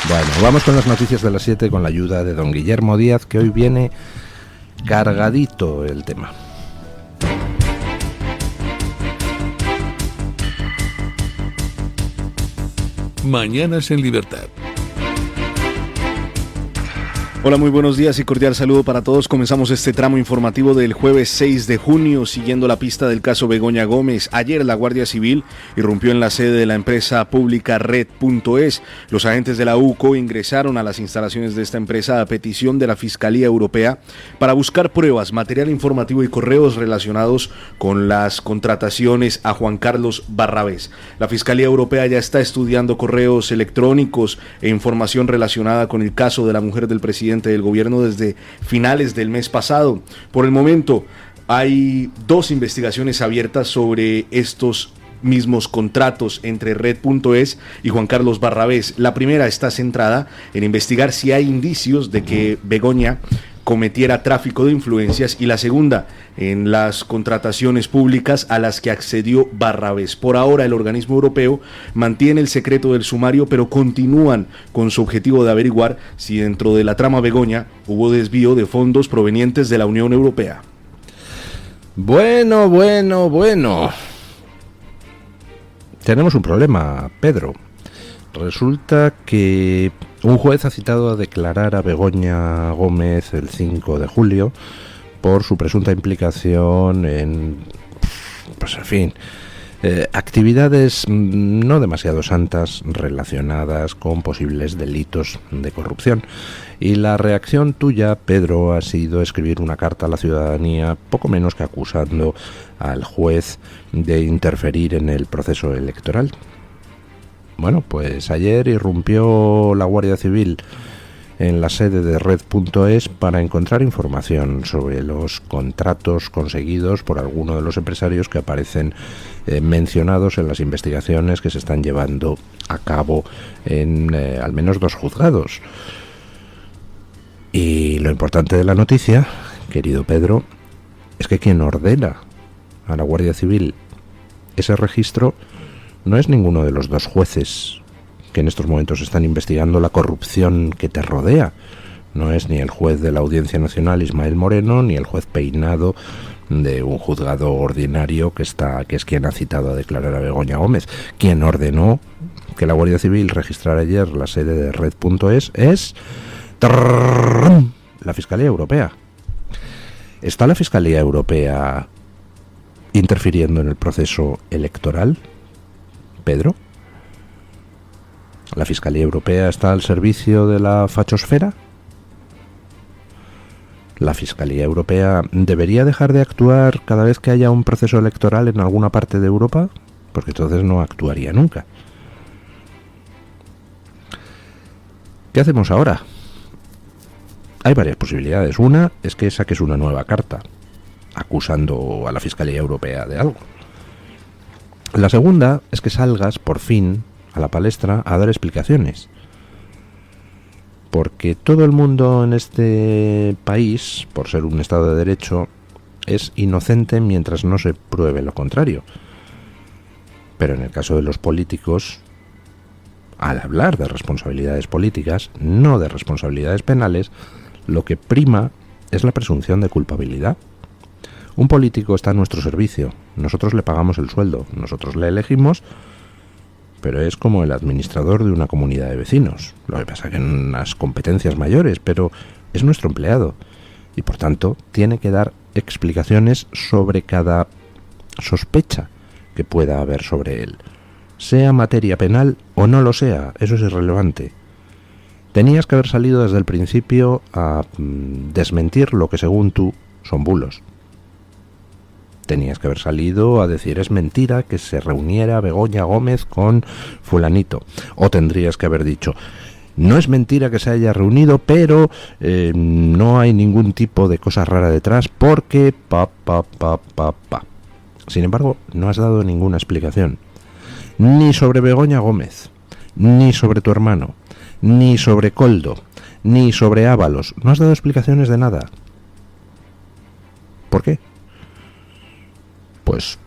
Bueno, vamos con las noticias de las 7 con la ayuda de don Guillermo Díaz, que hoy viene cargadito el tema. Mañanas en Libertad. Hola, muy buenos días y cordial saludo para todos. Comenzamos este tramo informativo del jueves 6 de junio siguiendo la pista del caso Begoña Gómez. Ayer la Guardia Civil irrumpió en la sede de la empresa pública Red.es. Los agentes de la UCO ingresaron a las instalaciones de esta empresa a petición de la Fiscalía Europea para buscar pruebas, material informativo y correos relacionados con las contrataciones a Juan Carlos Barrabés. La Fiscalía Europea ya está estudiando correos electrónicos e información relacionada con el caso de la mujer del presidente del gobierno desde finales del mes pasado. Por el momento hay 2 investigaciones abiertas sobre estos mismos contratos entre Red.es y Juan Carlos Barrabés. La primera está centrada en investigar si hay indicios de que Begoña cometiera tráfico de influencias, y la segunda en las contrataciones públicas a las que accedió Barrabés. Por ahora el organismo europeo mantiene el secreto del sumario, pero continúan con su objetivo de averiguar si dentro de la trama Begoña hubo desvío de fondos provenientes de la Unión Europea. Bueno. Tenemos un problema, Pedro. Resulta que un juez ha citado a declarar a Begoña Gómez el 5 de julio por su presunta implicación en, actividades no demasiado santas relacionadas con posibles delitos de corrupción. Y la reacción tuya, Pedro, ha sido escribir una carta a la ciudadanía, poco menos que acusando al juez de interferir en el proceso electoral. Bueno, pues ayer irrumpió la Guardia Civil en la sede de Red.es para encontrar información sobre los contratos conseguidos por alguno de los empresarios que aparecen mencionados en las investigaciones que se están llevando a cabo en al menos 2 juzgados. Y lo importante de la noticia, querido Pedro, es que quien ordena a la Guardia Civil ese registro no es ninguno de los 2 jueces que en estos momentos están investigando la corrupción que te rodea. No es ni el juez de la Audiencia Nacional, Ismael Moreno, ni el juez Peinado de un juzgado ordinario que es quien ha citado a declarar a Begoña Gómez. Quien ordenó que la Guardia Civil registrara ayer la sede de Red.es es la Fiscalía Europea. ¿Está la Fiscalía Europea interfiriendo en el proceso electoral, Pedro? ¿La Fiscalía Europea está al servicio de la fachosfera? ¿La Fiscalía Europea debería dejar de actuar cada vez que haya un proceso electoral en alguna parte de Europa? Porque entonces no actuaría nunca. ¿Qué hacemos ahora? Hay varias posibilidades. Una es que saques una nueva carta acusando a la Fiscalía Europea de algo. La segunda es que salgas por fin a la palestra a dar explicaciones. Porque todo el mundo en este país, por ser un Estado de Derecho, es inocente mientras no se pruebe lo contrario. Pero en el caso de los políticos, al hablar de responsabilidades políticas, no de responsabilidades penales, lo que prima es la presunción de culpabilidad. Un político está a nuestro servicio, nosotros le pagamos el sueldo, nosotros le elegimos, pero es como el administrador de una comunidad de vecinos. Lo que pasa es que en unas competencias mayores, pero es nuestro empleado y por tanto tiene que dar explicaciones sobre cada sospecha que pueda haber sobre él. Sea materia penal o no lo sea, eso es irrelevante. Tenías que haber salido desde el principio a desmentir lo que según tú son bulos. Tenías que haber salido a decir es mentira que se reuniera Begoña Gómez con fulanito. O tendrías que haber dicho no es mentira que se haya reunido, pero no hay ningún tipo de cosa rara detrás porque Sin embargo, no has dado ninguna explicación. Ni sobre Begoña Gómez, ni sobre tu hermano, ni sobre Koldo, ni sobre Ábalos. No has dado explicaciones de nada. ¿Por qué? Pues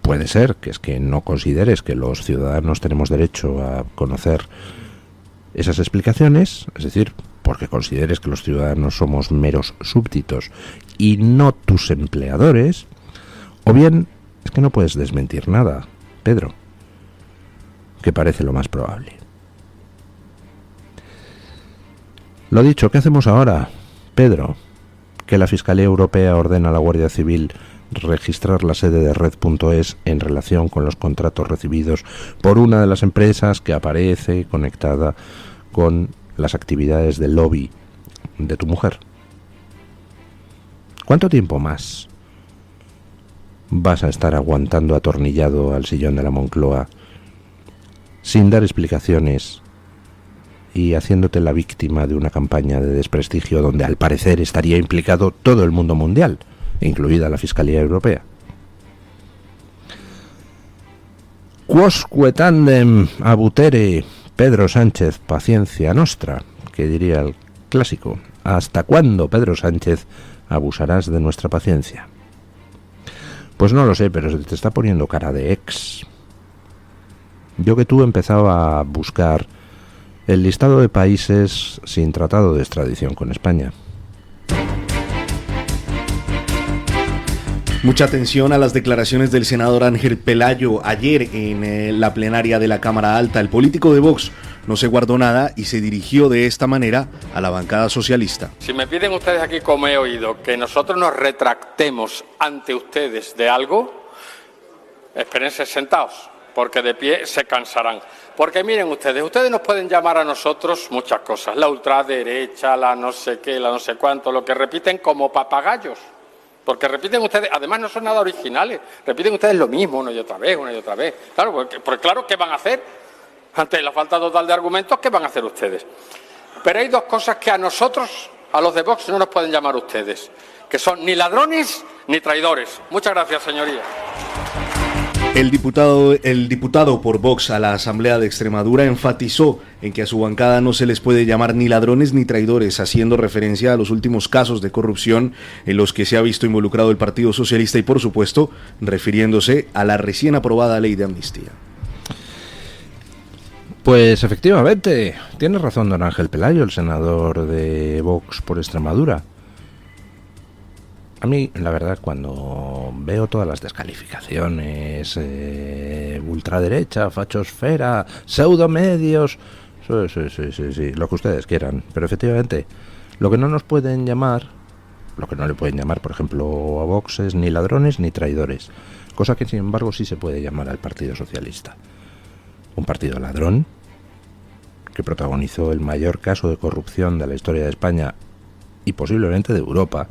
puede ser que es que no consideres que los ciudadanos tenemos derecho a conocer esas explicaciones, es decir, porque consideres que los ciudadanos somos meros súbditos y no tus empleadores, o bien es que no puedes desmentir nada, Pedro, que parece lo más probable. Lo dicho, ¿qué hacemos ahora, Pedro? Que la Fiscalía Europea ordena a la Guardia Civil registrar la sede de Red.es en relación con los contratos recibidos por una de las empresas que aparece conectada con las actividades del lobby de tu mujer. ¿Cuánto tiempo más vas a estar aguantando atornillado al sillón de la Moncloa sin dar explicaciones y haciéndote la víctima de una campaña de desprestigio donde al parecer estaría implicado todo el mundo mundial, incluida la Fiscalía Europea? Quosque tandem abutere, Pedro Sánchez, paciencia nostra, que diría el clásico. ¿Hasta cuándo, Pedro Sánchez, abusarás de nuestra paciencia? Pues no lo sé, pero se te está poniendo cara de ex. Yo que tú empezaba a buscar el listado de países sin tratado de extradición con España. Mucha atención a las declaraciones del senador Ángel Pelayo ayer en la plenaria de la Cámara Alta. El político de Vox no se guardó nada y se dirigió de esta manera a la bancada socialista. Si me piden ustedes aquí, como he oído, que nosotros nos retractemos ante ustedes de algo, espérense sentados, porque de pie se cansarán. Porque miren ustedes nos pueden llamar a nosotros muchas cosas, la ultraderecha, la no sé qué, la no sé cuánto, lo que repiten como papagayos. Porque repiten ustedes, además no son nada originales, repiten ustedes lo mismo una y otra vez, una y otra vez. Claro, porque claro, ¿qué van a hacer? Ante la falta total de argumentos, ¿qué van a hacer ustedes? Pero hay dos cosas que a nosotros, a los de Vox, no nos pueden llamar ustedes, que son ni ladrones ni traidores. Muchas gracias, señoría. El diputado por Vox a la Asamblea de Extremadura enfatizó en que a su bancada no se les puede llamar ni ladrones ni traidores, haciendo referencia a los últimos casos de corrupción en los que se ha visto involucrado el Partido Socialista y, por supuesto, refiriéndose a la recién aprobada ley de amnistía. Pues efectivamente, tiene razón don Ángel Pelayo, el senador de Vox por Extremadura. A mí, la verdad, cuando veo todas las descalificaciones, ultraderecha, fachosfera, pseudomedios, sí, lo que ustedes quieran, pero efectivamente, lo que no nos pueden llamar, lo que no le pueden llamar, por ejemplo, a Vox es ni ladrones ni traidores, cosa que sin embargo sí se puede llamar al Partido Socialista. Un partido ladrón que protagonizó el mayor caso de corrupción de la historia de España y posiblemente de Europa,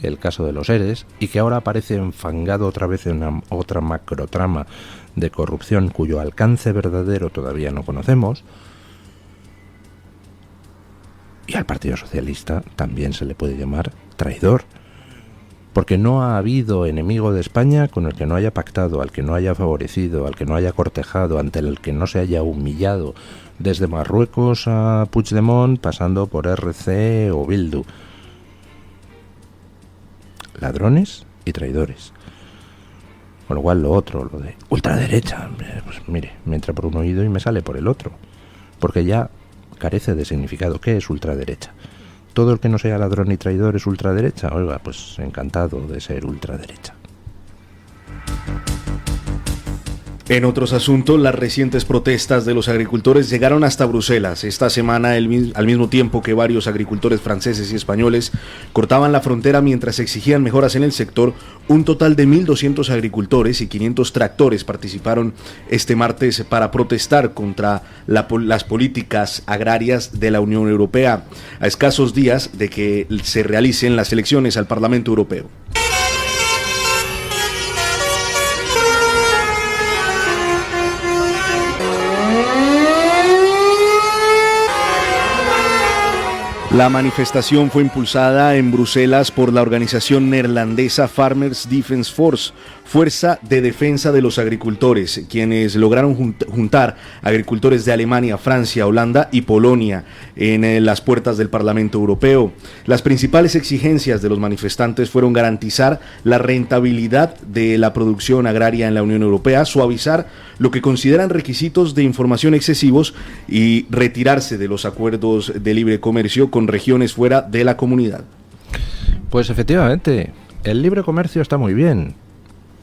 el caso de los ERES, y que ahora aparece enfangado otra vez en otra macrotrama de corrupción cuyo alcance verdadero todavía no conocemos. Y al Partido Socialista también se le puede llamar traidor, porque no ha habido enemigo de España con el que no haya pactado, al que no haya favorecido, al que no haya cortejado, ante el que no se haya humillado, desde Marruecos a Puigdemont, pasando por RC o Bildu. Ladrones y traidores. Con lo cual lo otro, lo de ultraderecha, pues mire, me entra por un oído y me sale por el otro, porque ya carece de significado. ¿Qué es ultraderecha? ¿Todo el que no sea ladrón y traidor es ultraderecha? Oiga, pues encantado de ser ultraderecha. En otros asuntos, las recientes protestas de los agricultores llegaron hasta Bruselas. Esta semana, al mismo tiempo que varios agricultores franceses y españoles cortaban la frontera mientras exigían mejoras en el sector, un total de 1.200 agricultores y 500 tractores participaron este martes para protestar contra las políticas agrarias de la Unión Europea, a escasos días de que se realicen las elecciones al Parlamento Europeo. La manifestación fue impulsada en Bruselas por la organización neerlandesa Farmers Defence Force, Fuerza de Defensa de los Agricultores, quienes lograron juntar agricultores de Alemania, Francia, Holanda y Polonia en las puertas del Parlamento Europeo. Las principales exigencias de los manifestantes fueron garantizar la rentabilidad de la producción agraria en la Unión Europea, suavizar lo que consideran requisitos de información excesivos y retirarse de los acuerdos de libre comercio con regiones fuera de la comunidad. Pues efectivamente, el libre comercio está muy bien,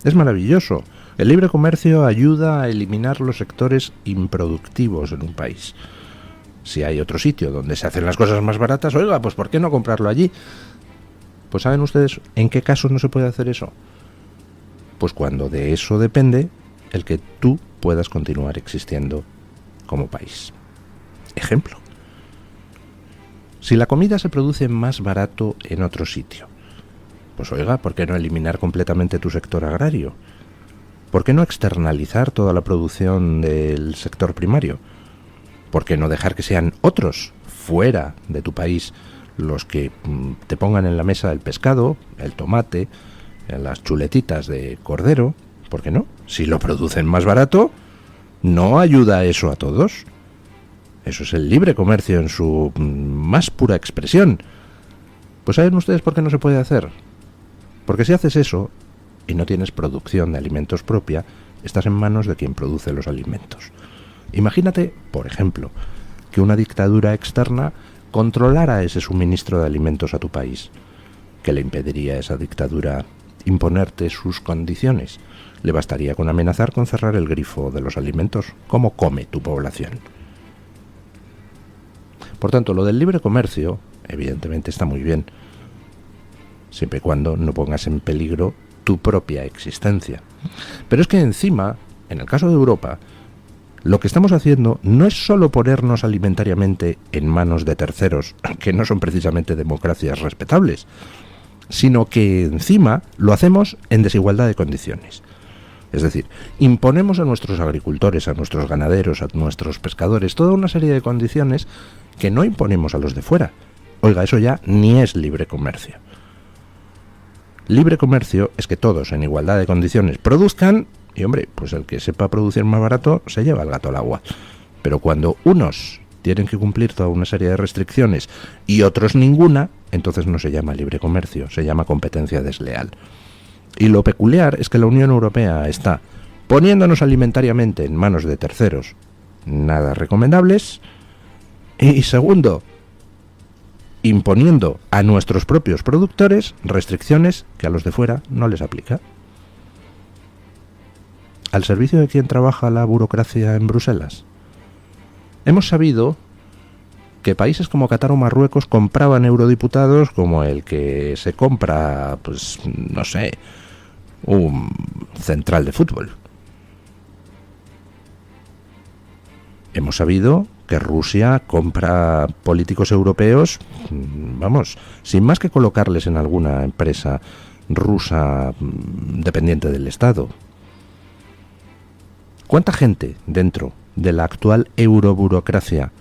es maravilloso. El libre comercio ayuda a eliminar los sectores improductivos en un país. Si hay otro sitio donde se hacen las cosas más baratas, oiga, pues ¿por qué no comprarlo allí? Pues ¿saben ustedes en qué casos no se puede hacer eso? Pues cuando de eso depende el que tú puedas continuar existiendo como país. Ejemplo. Si la comida se produce más barato en otro sitio, pues oiga, ¿por qué no eliminar completamente tu sector agrario? ¿Por qué no externalizar toda la producción del sector primario? ¿Por qué no dejar que sean otros, fuera de tu país, los que te pongan en la mesa el pescado, el tomate, las chuletitas de cordero? ¿Por qué no? Si lo producen más barato, ¿no ayuda eso a todos? Eso es el libre comercio en su más pura expresión. Pues ¿saben ustedes por qué no se puede hacer? Porque si haces eso y no tienes producción de alimentos propia, estás en manos de quien produce los alimentos. Imagínate, por ejemplo, que una dictadura externa controlara ese suministro de alimentos a tu país. ¿Qué le impediría a esa dictadura imponerte sus condiciones? Le bastaría con amenazar con cerrar el grifo de los alimentos. ¿Cómo come tu población? Por tanto, lo del libre comercio, evidentemente está muy bien, siempre y cuando no pongas en peligro tu propia existencia. Pero es que encima, en el caso de Europa, lo que estamos haciendo no es solo ponernos alimentariamente en manos de terceros, que no son precisamente democracias respetables, sino que encima lo hacemos en desigualdad de condiciones. Es decir, imponemos a nuestros agricultores, a nuestros ganaderos, a nuestros pescadores, toda una serie de condiciones que no imponemos a los de fuera. Oiga, eso ya ni es libre comercio. Libre comercio es que todos en igualdad de condiciones produzcan y, hombre, pues el que sepa producir más barato se lleva el gato al agua. Pero cuando unos tienen que cumplir toda una serie de restricciones y otros ninguna, entonces no se llama libre comercio, se llama competencia desleal. Y lo peculiar es que la Unión Europea está poniéndonos alimentariamente en manos de terceros nada recomendables y, segundo, imponiendo a nuestros propios productores restricciones que a los de fuera no les aplica. ¿Al servicio de quién trabaja la burocracia en Bruselas? Hemos sabido que países como Qatar o Marruecos compraban eurodiputados como el que se compra, pues, no sé, un central de fútbol. Hemos sabido que Rusia compra políticos europeos, vamos, sin más que colocarles en alguna empresa rusa dependiente del Estado. ¿Cuánta gente dentro de la actual euroburocracia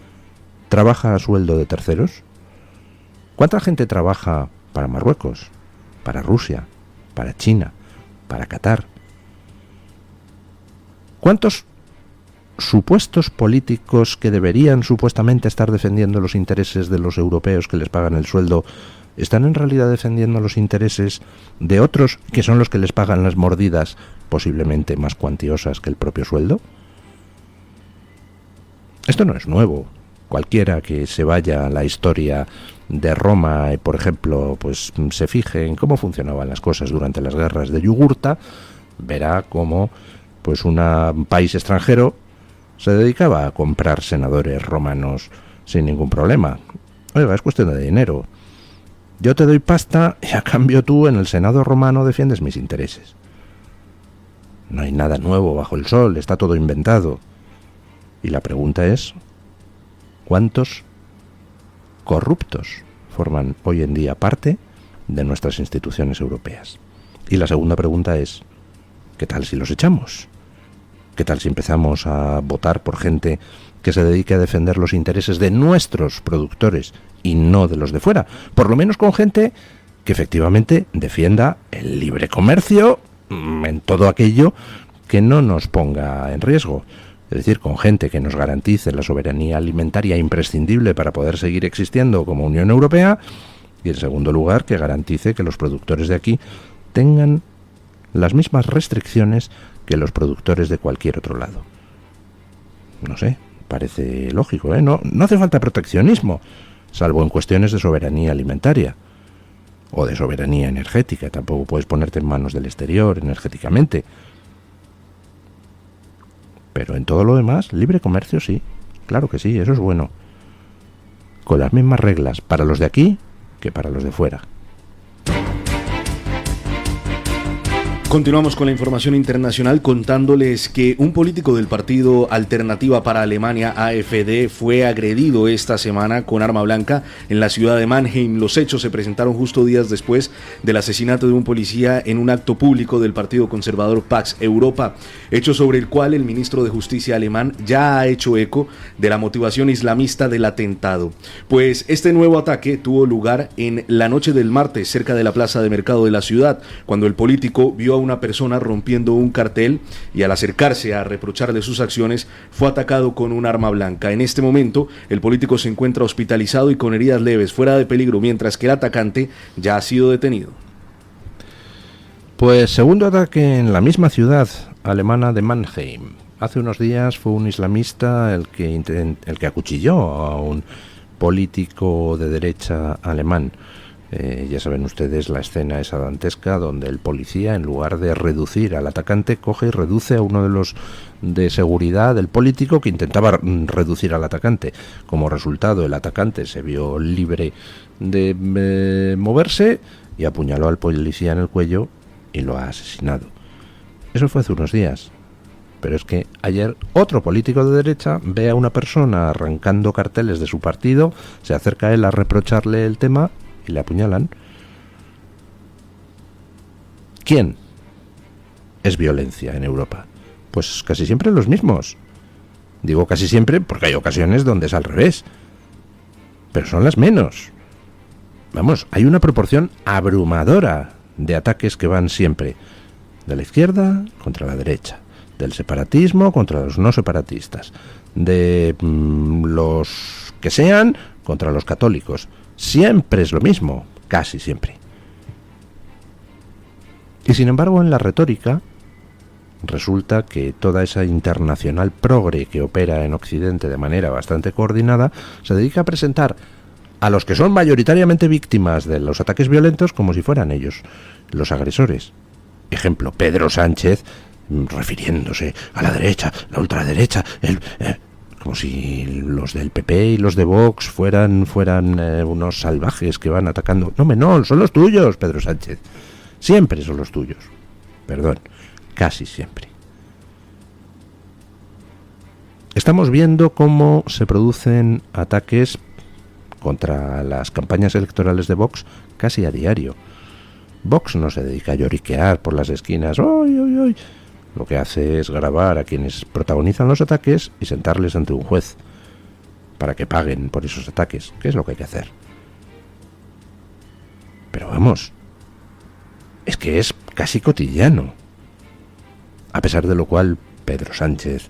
trabaja a sueldo de terceros? ¿Cuánta gente trabaja para Marruecos, para Rusia, para China, para Qatar? ¿Cuántos supuestos políticos que deberían supuestamente estar defendiendo los intereses de los europeos que les pagan el sueldo están en realidad defendiendo los intereses de otros que son los que les pagan las mordidas posiblemente más cuantiosas que el propio sueldo? Esto no es nuevo. Cualquiera que se vaya a la historia de Roma, por ejemplo, pues se fije en cómo funcionaban las cosas durante las guerras de Yugurta, verá cómo pues un país extranjero se dedicaba a comprar senadores romanos sin ningún problema. Oiga, es cuestión de dinero. Yo te doy pasta y a cambio tú en el Senado romano defiendes mis intereses. No hay nada nuevo bajo el sol, está todo inventado. Y la pregunta es, ¿cuántos corruptos forman hoy en día parte de nuestras instituciones europeas? Y la segunda pregunta es, ¿qué tal si los echamos? ¿Qué tal si empezamos a votar por gente que se dedique a defender los intereses de nuestros productores y no de los de fuera? Por lo menos con gente que efectivamente defienda el libre comercio en todo aquello que no nos ponga en riesgo. Es decir, con gente que nos garantice la soberanía alimentaria imprescindible para poder seguir existiendo como Unión Europea, y en segundo lugar, que garantice que los productores de aquí tengan las mismas restricciones que los productores de cualquier otro lado. No sé, parece lógico, ¿eh? No hace falta proteccionismo, salvo en cuestiones de soberanía alimentaria o de soberanía energética. Tampoco puedes ponerte en manos del exterior energéticamente. Pero en todo lo demás, libre comercio sí, claro que sí, eso es bueno. Con las mismas reglas para los de aquí que para los de fuera. Continuamos con la información internacional contándoles que un político del partido Alternativa para Alemania, AfD, fue agredido esta semana con arma blanca en la ciudad de Mannheim. Los hechos se presentaron justo días después del asesinato de un policía en un acto público del partido conservador Pax Europa, hecho sobre el cual el ministro de Justicia alemán ya ha hecho eco de la motivación islamista del atentado. Pues este nuevo ataque tuvo lugar en la noche del martes cerca de la plaza de mercado de la ciudad, cuando el político vio a una persona rompiendo un cartel y al acercarse a reprocharle sus acciones fue atacado con un arma blanca. En este momento el político se encuentra hospitalizado y con heridas leves, fuera de peligro, mientras que el atacante ya ha sido detenido. Pues segundo ataque en la misma ciudad alemana de Mannheim. Hace unos días fue un islamista el que acuchilló a un político de derecha alemán. Ya saben ustedes la escena esa dantesca donde el policía, en lugar de reducir al atacante, coge y reduce a uno de los de seguridad del político que intentaba reducir al atacante. Como resultado, el atacante se vio libre de moverse y apuñaló al policía en el cuello y lo ha asesinado. Eso fue hace unos días. Pero es que ayer otro político de derecha ve a una persona arrancando carteles de su partido, se acerca a él a reprocharle el tema y le apuñalan. ¿Quién es violencia en Europa? Pues casi siempre los mismos. Digo casi siempre porque hay ocasiones donde es al revés, pero son las menos. Vamos, hay una proporción abrumadora de ataques que van siempre de la izquierda contra la derecha, del separatismo contra los no separatistas, de los que sean contra los católicos. Siempre es lo mismo, casi siempre. Y sin embargo, en la retórica, resulta que toda esa internacional progre que opera en Occidente de manera bastante coordinada se dedica a presentar a los que son mayoritariamente víctimas de los ataques violentos como si fueran ellos los agresores. Ejemplo, Pedro Sánchez, refiriéndose a la derecha, la ultraderecha, como si los del PP y los de Vox fueran unos salvajes que van atacando. No, son los tuyos, Pedro Sánchez. Siempre son los tuyos. Perdón, casi siempre. Estamos viendo cómo se producen ataques contra las campañas electorales de Vox casi a diario. Vox no se dedica a lloriquear por las esquinas. ¡Ay! Lo que hace es grabar a quienes protagonizan los ataques y sentarles ante un juez para que paguen por esos ataques, que es lo que hay que hacer. Pero vamos, es que es casi cotidiano. A pesar de lo cual, Pedro Sánchez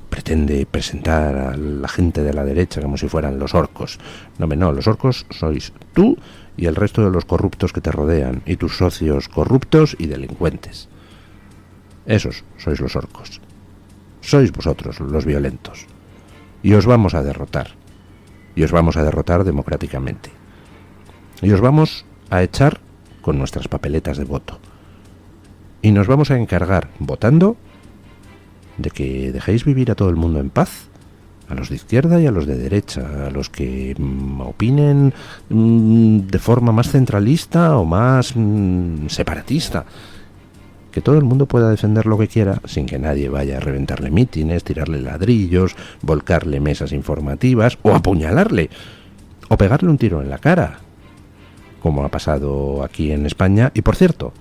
pretende presentar a la gente de la derecha como si fueran los orcos. No, los orcos sois tú y el resto de los corruptos que te rodean, y tus socios corruptos y delincuentes. Esos sois los orcos. Sois vosotros los violentos. Y os vamos a derrotar. Y os vamos a derrotar democráticamente. Y os vamos a echar con nuestras papeletas de voto. Y nos vamos a encargar, votando, de que dejéis vivir a todo el mundo en paz. A los de izquierda y a los de derecha, a los que opinen de forma más centralista o más separatista. Que todo el mundo pueda defender lo que quiera sin que nadie vaya a reventarle mítines, tirarle ladrillos, volcarle mesas informativas o apuñalarle o pegarle un tiro en la cara, como ha pasado aquí en España. Y por cierto,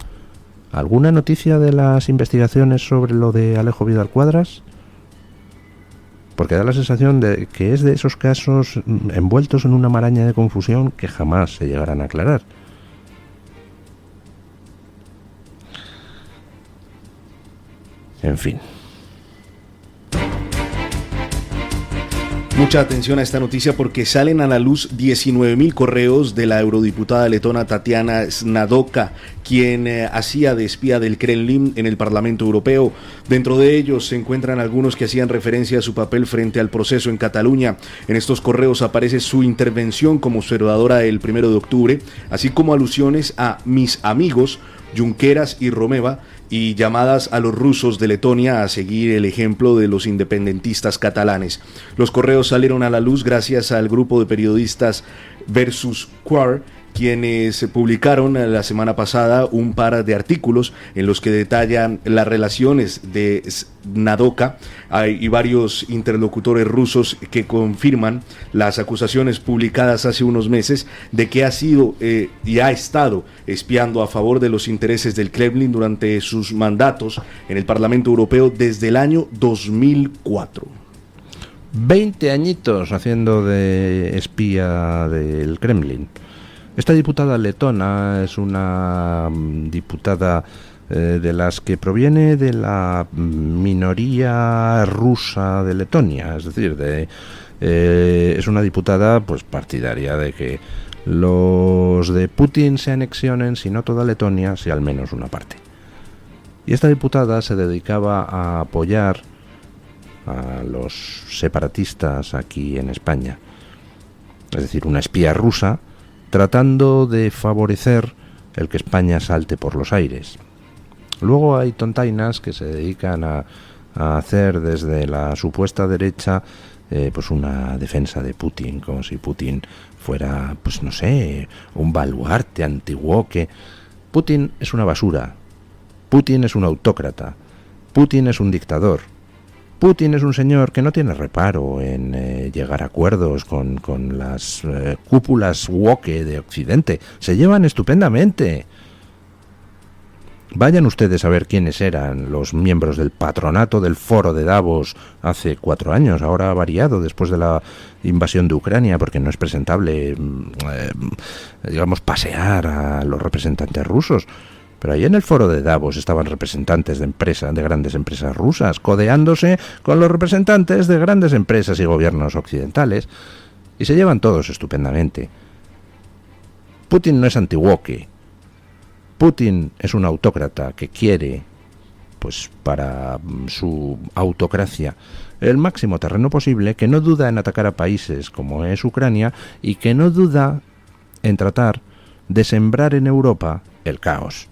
¿Alguna noticia de las investigaciones sobre lo de Alejo Vidal Cuadras? Porque da la sensación de que es de esos casos envueltos en una maraña de confusión que jamás se llegarán a aclarar. En fin. Mucha atención a esta noticia porque salen a la luz 19.000 correos de la eurodiputada letona Tatiana Ždanoka, quien hacía de espía del Kremlin en el Parlamento Europeo. Dentro de ellos se encuentran algunos que hacían referencia a su papel frente al proceso en Cataluña. En estos correos aparece su intervención como observadora el 1 de octubre, así como alusiones a mis amigos Junqueras y Romeva, y llamadas a los rusos de Letonia a seguir el ejemplo de los independentistas catalanes. Los correos salieron a la luz gracias al grupo de periodistas Versus Quar, quienes publicaron la semana pasada un par de artículos en los que detallan las relaciones de Ždanoka y varios interlocutores rusos que confirman las acusaciones publicadas hace unos meses de que ha sido y ha estado espiando a favor de los intereses del Kremlin durante sus mandatos en el Parlamento Europeo desde el año 2004. 20 añitos haciendo de espía del Kremlin. Esta diputada letona es una diputada de las que proviene de la minoría rusa de Letonia, es decir, es una diputada pues partidaria de que los de Putin se anexionen, si no toda Letonia, si al menos una parte. Y esta diputada se dedicaba a apoyar a los separatistas aquí en España, es decir, una espía rusa tratando de favorecer el que España salte por los aires. Luego hay tontainas que se dedican a hacer desde la supuesta derecha pues una defensa de Putin, como si Putin fuera, pues no sé, un baluarte antiguo. Que Putin es una basura, Putin es un autócrata, Putin es un dictador. Putin es un señor que no tiene reparo en llegar a acuerdos con las cúpulas woke de Occidente. Se llevan estupendamente. Vayan ustedes a ver quiénes eran los miembros del patronato del Foro de Davos hace 4 años. Ahora ha variado después de la invasión de Ucrania, porque no es presentable, digamos, pasear a los representantes rusos. Pero ahí en el Foro de Davos estaban representantes de grandes empresas rusas, codeándose con los representantes de grandes empresas y gobiernos occidentales, y se llevan todos estupendamente. Putin no es anti-woke. Putin es un autócrata que quiere, pues para su autocracia, el máximo terreno posible, que no duda en atacar a países como es Ucrania y que no duda en tratar de sembrar en Europa el caos.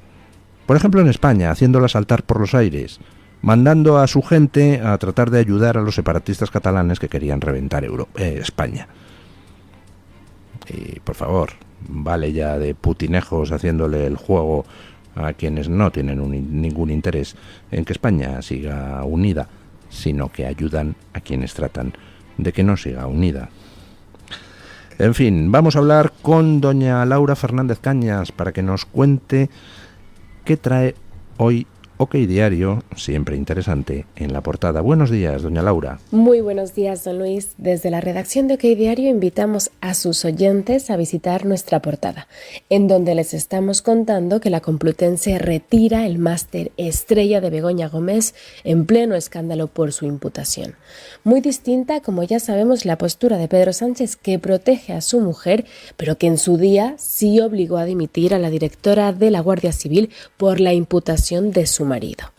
Por ejemplo, en España, haciéndola saltar por los aires, mandando a su gente a tratar de ayudar a los separatistas catalanes que querían reventar España. Y, por favor, vale ya de putinejos haciéndole el juego a quienes no tienen ningún interés en que España siga unida, sino que ayudan a quienes tratan de que no siga unida. En fin, vamos a hablar con doña Laura Fernández Cañas para que nos cuente ¿qué trae hoy OK Diario? Siempre interesante en la portada. Buenos días, doña Laura. Muy buenos días, don Luis. Desde la redacción de OK Diario invitamos a sus oyentes a visitar nuestra portada, en donde les estamos contando que la Complutense retira el máster estrella de Begoña Gómez en pleno escándalo por su imputación. Muy distinta, como ya sabemos, la postura de Pedro Sánchez, que protege a su mujer, pero que en su día sí obligó a dimitir a la directora de la Guardia Civil por la imputación de su marido.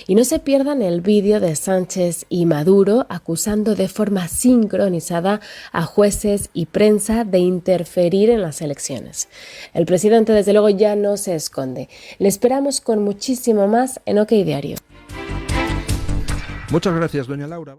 Y no se pierdan el vídeo de Sánchez y Maduro acusando de forma sincronizada a jueces y prensa de interferir en las elecciones. El presidente, desde luego, ya no se esconde. Le esperamos con muchísimo más en OK Diario. Muchas gracias, doña Laura.